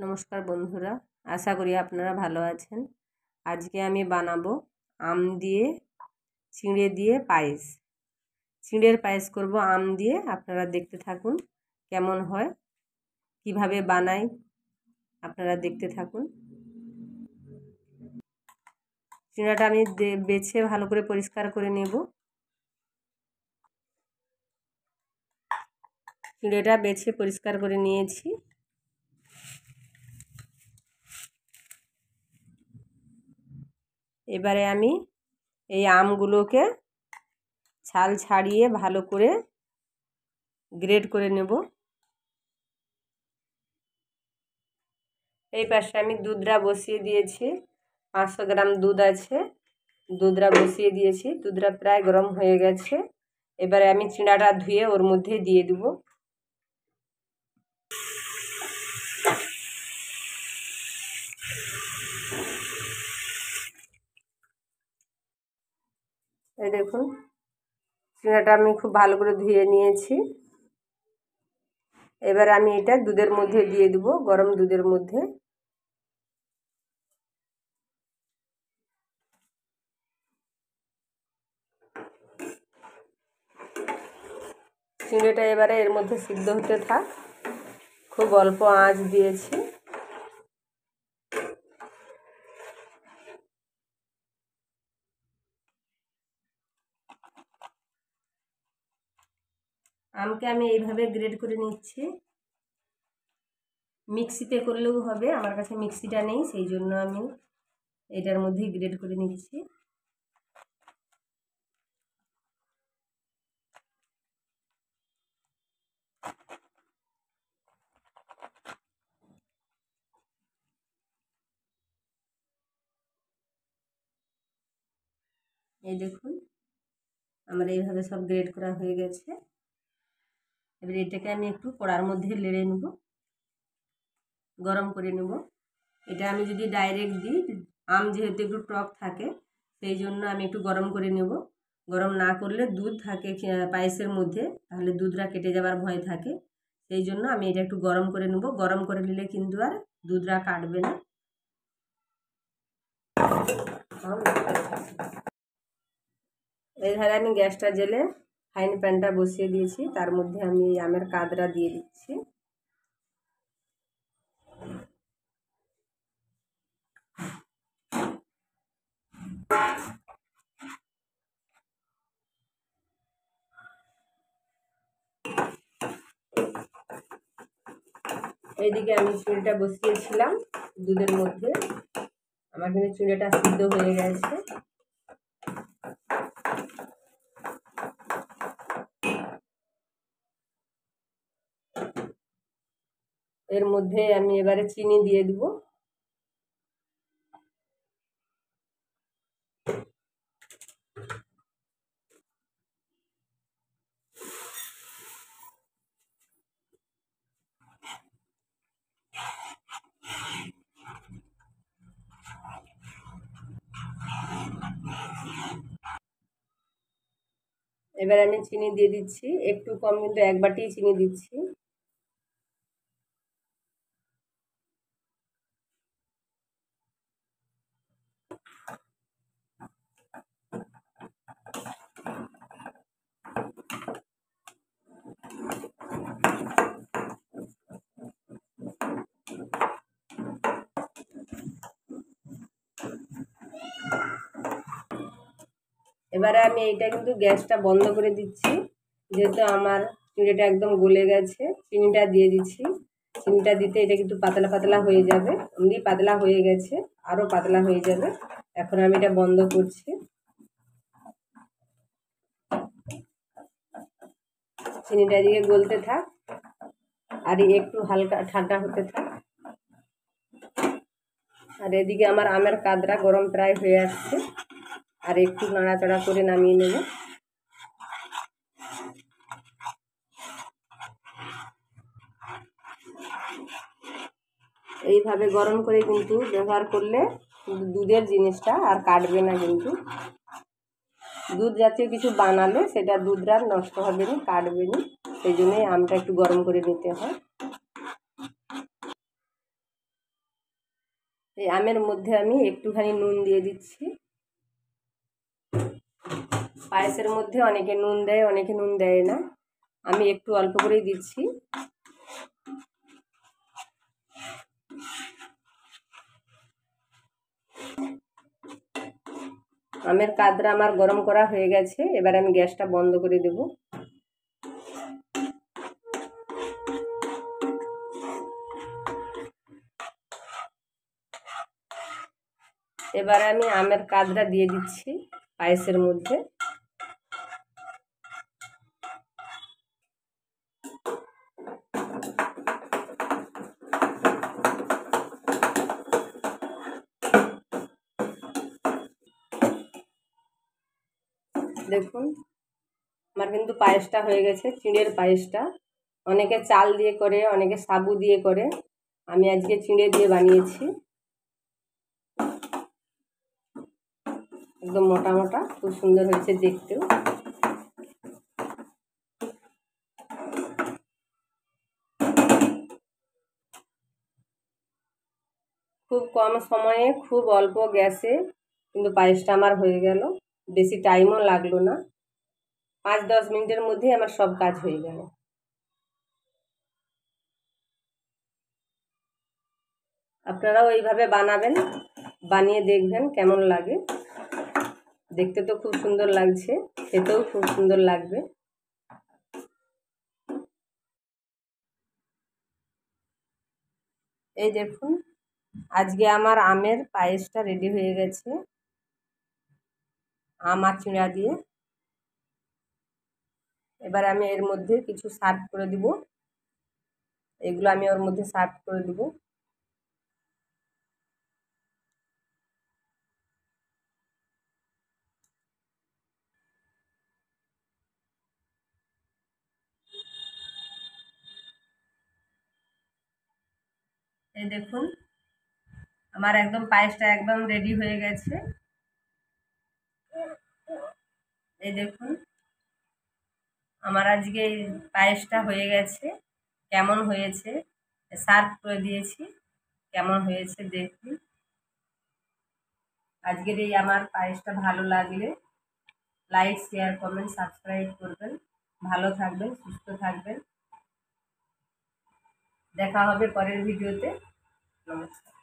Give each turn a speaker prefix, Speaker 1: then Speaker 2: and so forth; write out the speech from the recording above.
Speaker 1: নমস্কার বন্ধুরা, আশা করি আপনারা ভালো আছেন। আজকে আমি বানাবো আম দিয়ে চিঁড়ে দিয়ে পায়েস। চিঁড়ের পায়েস করব আম দিয়ে। আপনারা দেখতে থাকুন কেমন হয়, কিভাবে বানাই আপনারা দেখতে থাকুন। চিঁড়াটা আমি বেছে ভালো করে পরিষ্কার করে নেব। চিঁড়েটা বেছে পরিষ্কার করে নিয়েছি। এবারে আমি এই আমগুলোকে ছাল ছাড়িয়ে ভালো করে গ্রেড করে নেব। এই পাশে আমি দুধটা বসিয়ে দিয়েছি। 500 গ্রাম দুধ আছে, দুধটা বসিয়ে দিয়েছি। দুধটা প্রায় গরম হয়ে গেছে। এবারে আমি চিঁড়াটা ধুয়ে ওর মধ্যে দিয়ে দেব। এই দেখুন, চিঁড়াটা আমি খুব ভালো করে ধুয়ে নিয়েছি। এবার আমি এটা দুধের মধ্যে দিয়ে দেব, গরম দুধের মধ্যে। চিঁড়েটা এবারে এর মধ্যে সিদ্ধ হতে থাক। খুব অল্প আঁচ দিয়েছি। আমকে আমি এইভাবে গ্রেড করে নিচ্ছি। মিক্সিতে করলেও হবে, আমার কাছে মিক্সিটা নেই, সেই জন্য আমি এটার মধ্যেই গ্রেড করে নিচ্ছি। এই দেখুন, আমার এইভাবে সব গ্রেড করা হয়ে গেছে। এবার এটাকে আমি একটু কড়ার মধ্যে নেড়ে নেব, গরম করে নেব। এটা আমি যদি ডাইরেক্ট দিই, আম যেহেতু একটু টক থাকে, সেই জন্য আমি একটু গরম করে নেব। গরম না করলে দুধ থাকে পায়েসের মধ্যে, তাহলে দুধটা কেটে যাবার ভয় থাকে। সেই জন্য আমি এটা একটু গরম করে নেব। গরম করে নিলে কিন্তু আর দুধটা কাটবে না। এই ধারে আমি গ্যাসটা জ্বেলে ফ্রাইং প্যানটা বসিয়ে দিয়েছি। তার মধ্যে আমি আমের কাদরা দিয়ে দিচ্ছি। এইদিকে আমি চিঁড়েটা বসিয়েছিলাম দুধের মধ্যে। আমার কিন্তু চিঁড়েটা সিদ্ধ হয়ে গেছে। এর মধ্যে আমি এবারে চিনি দিয়ে দিব। এবার আমি চিনি দিয়ে দিচ্ছি, একটু কম, কিন্তু 1 বাটি চিনি দিচ্ছি। এবারে আমি এইটা কিন্তু গ্যাসটা বন্ধ করে দিচ্ছি, যেহেতু আমার চিনিটা একদম গলে গেছে। চিনিটা দিয়ে দিচ্ছি। চিনিটা দিতে এটা কিন্তু পাতলা পাতলা হয়ে যাবে। এমনি পাতলা হয়ে গেছে, আরও পাতলা হয়ে যাবে। এখন আমি এটা বন্ধ করছি। চিনিটা দিয়ে গলতে থাক, আর একটু হালকা ঠান্ডা হতে থাক। আর এদিকে আমার আমের কাদরা গরম প্রায় হয়ে আসছে। আর একটু নাড়াচাড়া করে নামিয়ে নেব। এইভাবে গরম করে কিন্তু ব্যবহার করলে দুধের জিনিসটা আর কাটবে না। কিন্তু দুধ জাতীয় কিছু বানালে সেটা দুধটা নষ্ট হবে না, কাটবে না। সেই জন্যই আমটা একটু গরম করে নিতে হয়। এই আমের মধ্যে আমি একটুখানি নুন দিয়ে দিচ্ছি। পায়েসের মধ্যে অনেকে নুন দেয়, অনেকে নুন দেয় না, আমি একটু অল্প করেই দিচ্ছি। আমের কাদরা আমার গরম করা হয়ে গেছে, এবার আমি গ্যাসটা বন্ধ করে দেব। এবার আমি আমের কাদরা দিয়ে দিচ্ছি পায়েসের মধ্যে। দেখুন আমার কিন্তু পায়েসটা হয়ে গেছে, চিঁড়ের পায়েসটা। অনেকে চাল দিয়ে করে, অনেকে সাবু দিয়ে করে, আমি আজকে চিঁড়ে দিয়ে বানিয়েছি। একদম মোটা মোটা, খুব সুন্দর হয়েছে দেখতেও। খুব কম সময়ে, খুব অল্প গ্যাসে কিন্তু পায়েসটা আমার হয়ে গেল, বেশি টাইমও লাগলো না। 5-10 মিনিটের মধ্যেই আমার সব কাজ হয়ে গেল। আপনারাও এইভাবে বানাবেন, বানিয়ে দেখবেন কেমন লাগে। দেখতে তো খুব সুন্দর লাগছে, খেতেও খুব সুন্দর লাগবে। এই দেখুন আজকে আমার আমের পায়েসটা রেডি হয়ে গেছে, আম আর চিঁড়া দিয়ে। এবার আমি এর মধ্যে কিছু সার্ভ করে দিব, এগুলো আমি ওর মধ্যে সার্ভ করে দিব। এই দেখুন আমার একদম পায়েসটা একদম রেডি হয়ে গেছে। এই দেখুন আমার আজকে পায়েসটা হয়ে গেছে। কেমন হয়েছে সার্ভ করে দিয়েছি, কেমন হয়েছে দেখুন। আজকের এই আমার পায়েসটা ভালো লাগলে লাইক, শেয়ার, কমেন্ট, সাবস্ক্রাইব করবেন। ভালো থাকবেন, সুস্থ থাকবেন। দেখা হবে পরের ভিডিওতে। নমস্কার।